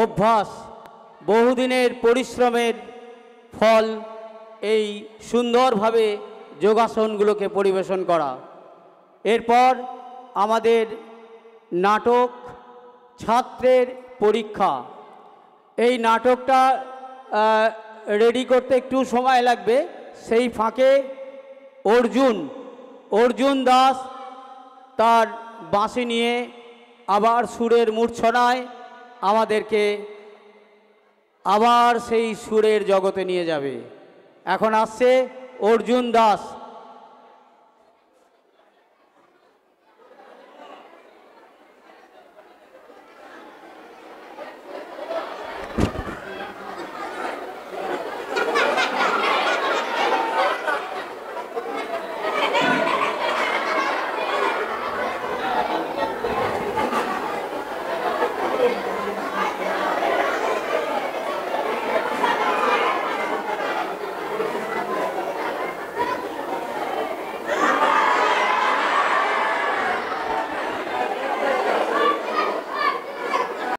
অভ্যাস, বহুদিনের পরিশ্রমের ফল এই সুন্দরভাবে যোগাসনগুলোকে পরিবেশন করা। এরপর আমাদের নাটক ছাত্রের পরীক্ষা। এই নাটকটা রেডি করতে একটু সময় লাগবে। সেই ফাঁকে অর্জুন দাস তার বাঁশি নিয়ে আবার সুরের মূর্ছনায় আমাদেরকে আবার সেই সুরের জগতে নিয়ে যাবে। এখন আসছে অর্জুন দাস।